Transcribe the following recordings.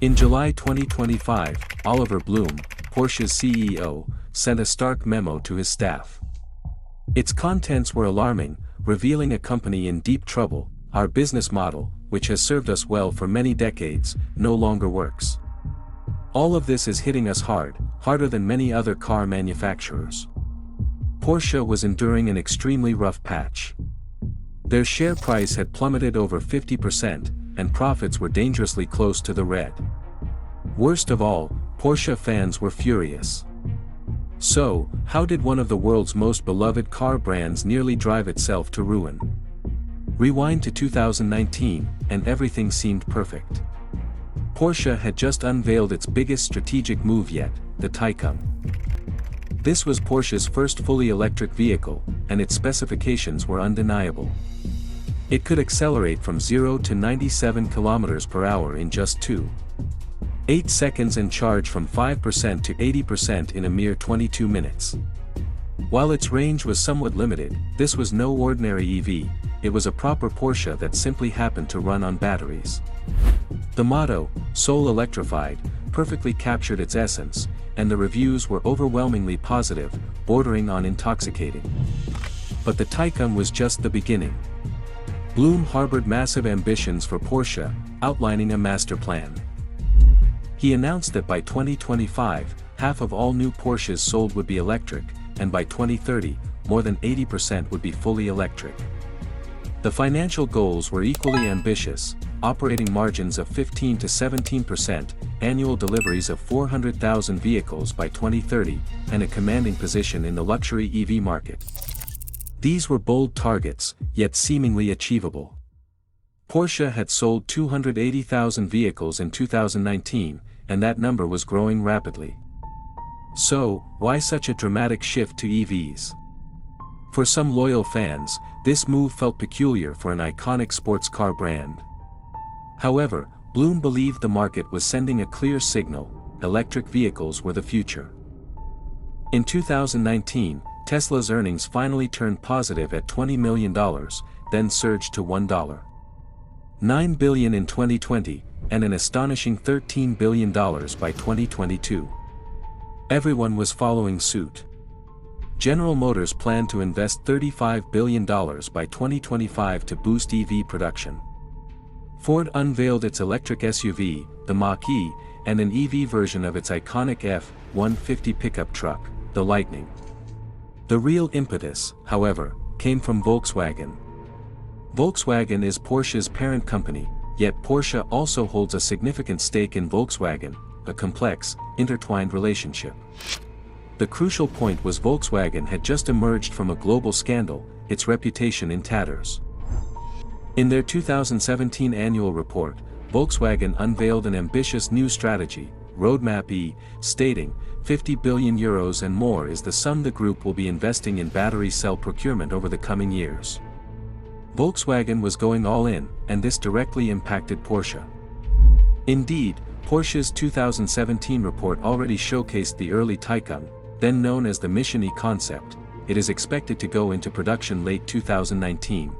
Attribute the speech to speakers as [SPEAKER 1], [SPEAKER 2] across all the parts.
[SPEAKER 1] In July 2025, Oliver Blume, Porsche's CEO, sent a stark memo to his staff. Its contents were alarming, revealing a company in deep trouble. Our business model, which has served us well for many decades, no longer works. All of this is hitting us hard, harder than many other car manufacturers. Porsche was enduring an extremely rough patch. Their share price had plummeted over 50%, and profits were dangerously close to the red. Worst of all, Porsche fans were furious. So, how did one of the world's most beloved car brands nearly drive itself to ruin? Rewind to 2019, and everything seemed perfect. Porsche had just unveiled its biggest strategic move yet, the Taycan. This was Porsche's first fully electric vehicle, and its specifications were undeniable. It could accelerate from 0 to 97 km per hour in just 2.8 seconds and charge from 5% to 80% in a mere 22 minutes. While its range was somewhat limited, this was no ordinary EV, it was a proper Porsche that simply happened to run on batteries. The motto, "Soul Electrified," perfectly captured its essence, and the reviews were overwhelmingly positive, bordering on intoxicating. But the Taycan was just the beginning. Blume harbored massive ambitions for Porsche, outlining a master plan. He announced that by 2025, half of all new Porsches sold would be electric, and by 2030, more than 80% would be fully electric. The financial goals were equally ambitious: operating margins of 15 to 17%, annual deliveries of 400,000 vehicles by 2030, and a commanding position in the luxury EV market. These were bold targets, yet seemingly achievable. Porsche had sold 280,000 vehicles in 2019, and that number was growing rapidly. So, why such a dramatic shift to EVs? For some loyal fans, this move felt peculiar for an iconic sports car brand. However, Blume believed the market was sending a clear signal: electric vehicles were the future. In 2019, Tesla's earnings finally turned positive at $20 million, then surged to $1.9 billion in 2020, and an astonishing $13 billion by 2022. Everyone was following suit. General Motors planned to invest $35 billion by 2025 to boost EV production. Ford unveiled its electric SUV, the Mach-E, and an EV version of its iconic F-150 pickup truck, the Lightning. The real impetus, however, came from Volkswagen. Volkswagen is Porsche's parent company, yet Porsche also holds a significant stake in Volkswagen, a complex, intertwined relationship. The crucial point was Volkswagen had just emerged from a global scandal, its reputation in tatters. In their 2017 annual report, Volkswagen unveiled an ambitious new strategy, Roadmap E, stating, €50 billion and more is the sum the group will be investing in battery cell procurement over the coming years. Volkswagen was going all in, and this directly impacted Porsche. Indeed, Porsche's 2017 report already showcased the early Taycan, then known as the Mission E concept. It is expected to go into production late 2019.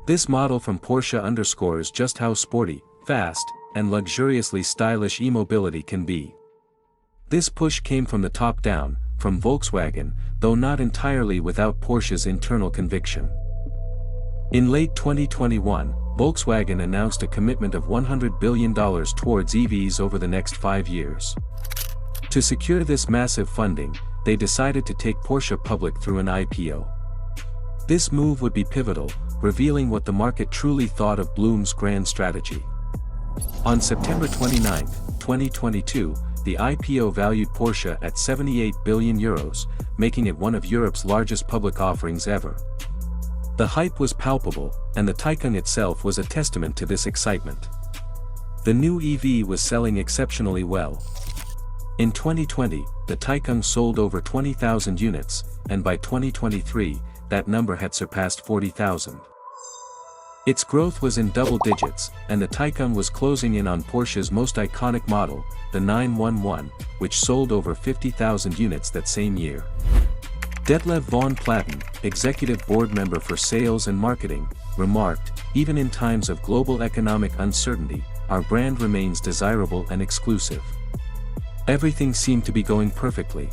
[SPEAKER 1] This model from Porsche underscores just how sporty, fast, and luxuriously stylish e-mobility can be. This push came from the top down, from Volkswagen, though not entirely without Porsche's internal conviction. In late 2021, Volkswagen announced a commitment of $100 billion towards EVs over the next 5 years. To secure this massive funding, they decided to take Porsche public through an IPO. This move would be pivotal, revealing what the market truly thought of Blume's grand strategy. On September 29, 2022, the IPO valued Porsche at €78 billion, making it one of Europe's largest public offerings ever. The hype was palpable, and the Taycan itself was a testament to this excitement. The new EV was selling exceptionally well. In 2020, the Taycan sold over 20,000 units, and by 2023, that number had surpassed 40,000. Its growth was in double digits, and the Taycan was closing in on Porsche's most iconic model, the 911, which sold over 50,000 units that same year. Detlev von Platen, executive board member for sales and marketing, remarked, "Even in times of global economic uncertainty, our brand remains desirable and exclusive. Everything seemed to be going perfectly.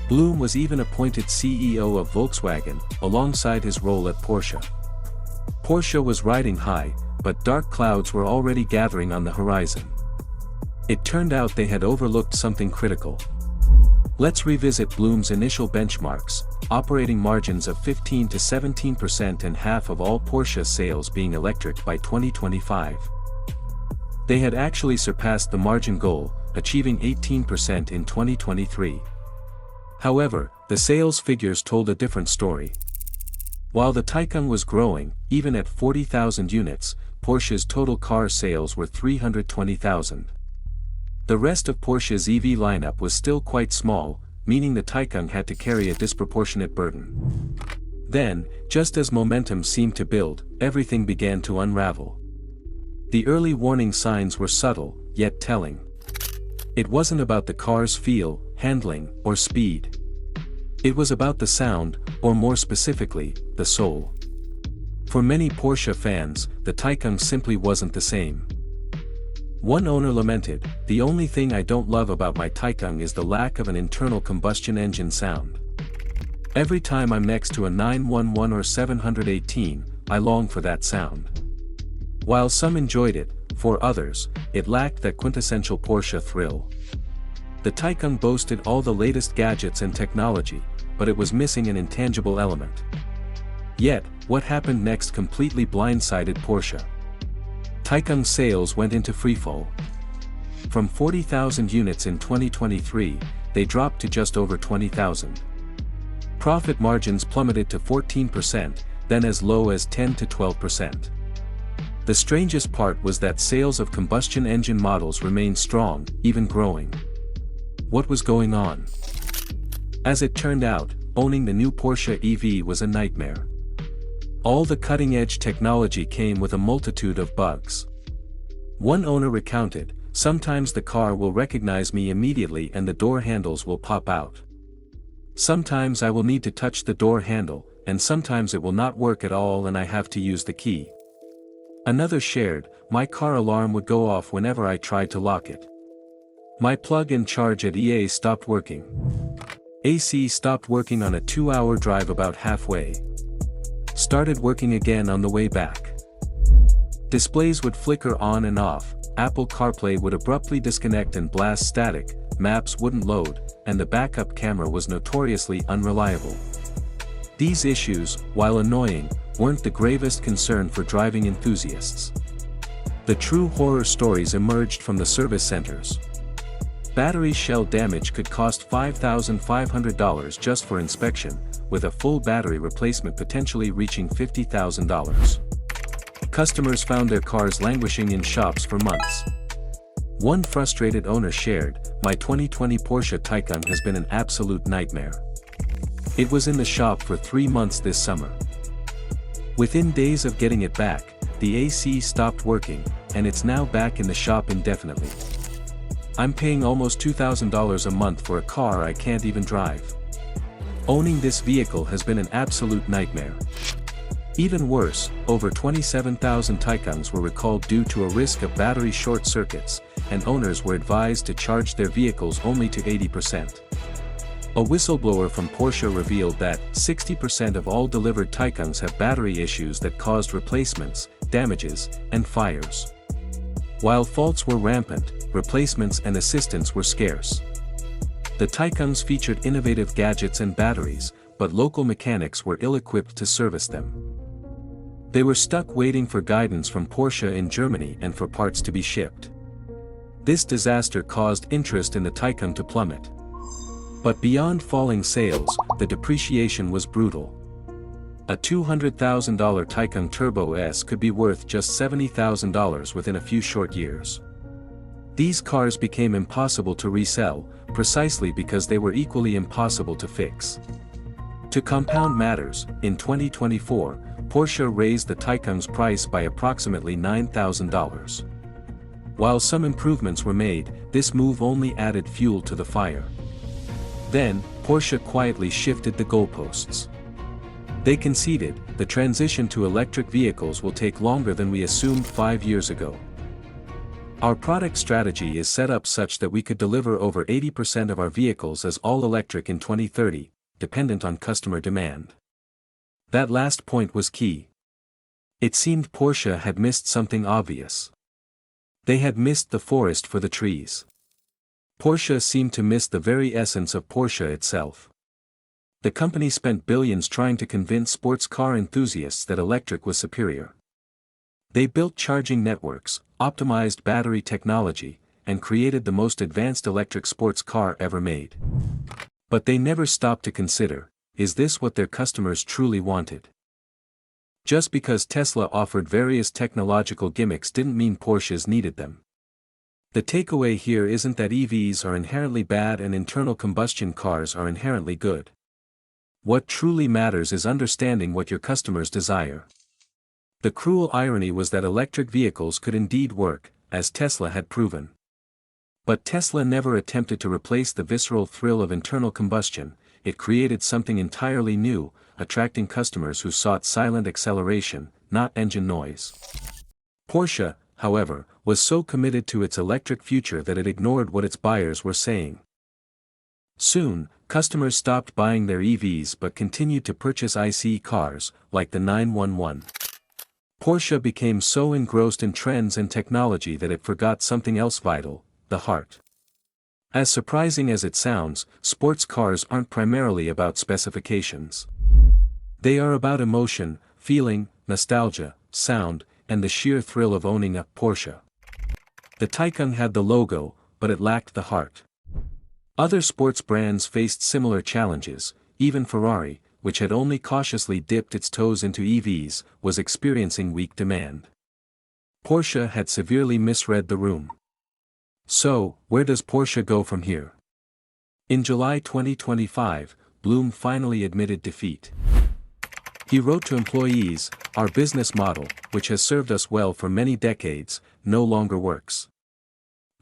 [SPEAKER 1] Blum was even appointed CEO of Volkswagen, alongside his role at Porsche. Porsche was riding high, but dark clouds were already gathering on the horizon. It turned out they had overlooked something critical. Let's revisit Blum's initial benchmarks, operating margins of 15 to 17% and half of all Porsche sales being electric by 2025. They had actually surpassed the margin goal, achieving 18% in 2023. However, the sales figures told a different story. While the Taycan was growing, even at 40,000 units, Porsche's total car sales were 320,000. The rest of Porsche's EV lineup was still quite small, meaning the Taycan had to carry a disproportionate burden. Then, just as momentum seemed to build, everything began to unravel. The early warning signs were subtle, yet telling. It wasn't about the car's feel, handling, or speed. It was about the sound, or more specifically, the soul. For many Porsche fans, the Taycan simply wasn't the same. One owner lamented, "The only thing I don't love about my Taycan is the lack of an internal combustion engine sound. Every time I'm next to a 911 or 718, I long for that sound." While some enjoyed it, for others, it lacked that quintessential Porsche thrill. The Taycan boasted all the latest gadgets and technology, but it was missing an intangible element. Yet, what happened next completely blindsided Porsche. Taycan sales went into freefall. From 40,000 units in 2023, they dropped to just over 20,000. Profit margins plummeted to 14%, then as low as 10 to 12%. The strangest part was that sales of combustion engine models remained strong, even growing. What was going on? As it turned out, owning the new Porsche EV was a nightmare. All the cutting-edge technology came with a multitude of bugs. One owner recounted, "Sometimes the car will recognize me immediately and the door handles will pop out. Sometimes I will need to touch the door handle, and sometimes it will not work at all and I have to use the key." Another shared, "My car alarm would go off whenever I tried to lock it. My plug-in charge at EA stopped working. AC stopped working on a 2-hour drive about halfway. Started working again on the way back. Displays would flicker on and off, Apple CarPlay would abruptly disconnect and blast static, maps wouldn't load, and the backup camera was notoriously unreliable." These issues, while annoying, weren't the gravest concern for driving enthusiasts. The true horror stories emerged from the service centers. Battery shell damage could cost $5,500 just for inspection, with a full battery replacement potentially reaching $50,000. Customers found their cars languishing in shops for months. One frustrated owner shared, "My 2020 Porsche Taycan has been an absolute nightmare. It was in the shop for 3 months this summer. Within days of getting it back, the AC stopped working, and it's now back in the shop indefinitely. I'm paying almost $2,000 a month for a car I can't even drive. Owning this vehicle has been an absolute nightmare." Even worse, over 27,000 Taycans were recalled due to a risk of battery short circuits, and owners were advised to charge their vehicles only to 80%. A whistleblower from Porsche revealed that 60% of all delivered Taycans have battery issues that caused replacements, damages, and fires. While faults were rampant, replacements and assistance were scarce. The Taycans featured innovative gadgets and batteries, but local mechanics were ill-equipped to service them. They were stuck waiting for guidance from Porsche in Germany and for parts to be shipped. This disaster caused interest in the Taycan to plummet. But beyond falling sales, the depreciation was brutal. A $200,000 Taycan Turbo S could be worth just $70,000 within a few short years. These cars became impossible to resell, precisely because they were equally impossible to fix. To compound matters, in 2024, Porsche raised the Taycan's price by approximately $9,000. While some improvements were made, this move only added fuel to the fire. Then, Porsche quietly shifted the goalposts. They conceded, "The transition to electric vehicles will take longer than we assumed 5 years ago. Our product strategy is set up such that we could deliver over 80% of our vehicles as all-electric in 2030, dependent on customer demand. That last point was key. It seemed Porsche had missed something obvious. They had missed the forest for the trees. Porsche seemed to miss the very essence of Porsche itself. The company spent billions trying to convince sports car enthusiasts that electric was superior. They built charging networks, optimized battery technology, and created the most advanced electric sports car ever made. But they never stopped to consider, is this what their customers truly wanted? Just because Tesla offered various technological gimmicks didn't mean Porsches needed them. The takeaway here isn't that EVs are inherently bad and internal combustion cars are inherently good. What truly matters is understanding what your customers desire. The cruel irony was that electric vehicles could indeed work, as Tesla had proven. But Tesla never attempted to replace the visceral thrill of internal combustion. It created something entirely new, attracting customers who sought silent acceleration, not engine noise. Porsche, however, was so committed to its electric future that it ignored what its buyers were saying. Soon, customers stopped buying their EVs but continued to purchase ICE cars, like the 911. Porsche became so engrossed in trends and technology that it forgot something else vital, the heart. As surprising as it sounds, sports cars aren't primarily about specifications. They are about emotion, feeling, nostalgia, sound, and the sheer thrill of owning a Porsche. The Taycan had the logo, but it lacked the heart. Other sports brands faced similar challenges. Even Ferrari, which had only cautiously dipped its toes into EVs, was experiencing weak demand. Porsche had severely misread the room. So, where does Porsche go from here? In July 2025, Bloom finally admitted defeat. He wrote to employees, "Our business model, which has served us well for many decades, no longer works.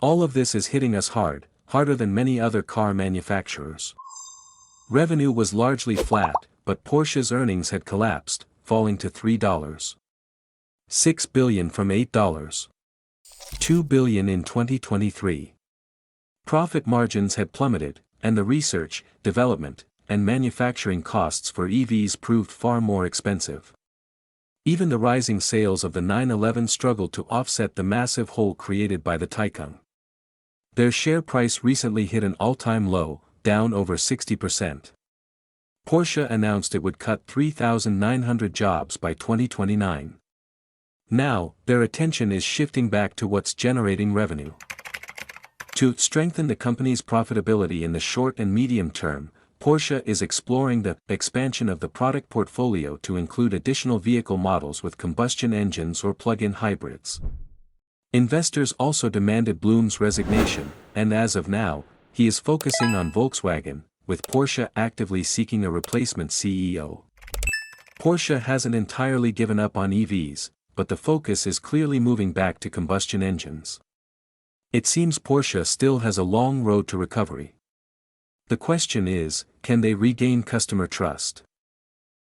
[SPEAKER 1] All of this is hitting us hard, harder than many other car manufacturers." Revenue was largely flat, but Porsche's earnings had collapsed, falling to $3.6 billion from $8.2 billion in 2023. Profit margins had plummeted, and the research, development, and manufacturing costs for EVs proved far more expensive. Even the rising sales of the 911 struggled to offset the massive hole created by the Taycan. Their share price recently hit an all-time low, down over 60%. Porsche announced it would cut 3,900 jobs by 2029. Now, their attention is shifting back to what's generating revenue. To strengthen the company's profitability in the short and medium term, Porsche is exploring the expansion of the product portfolio to include additional vehicle models with combustion engines or plug-in hybrids. Investors also demanded Bloom's resignation, and as of now, he is focusing on Volkswagen, with Porsche actively seeking a replacement CEO. Porsche hasn't entirely given up on EVs, but the focus is clearly moving back to combustion engines. It seems Porsche still has a long road to recovery. The question is, can they regain customer trust?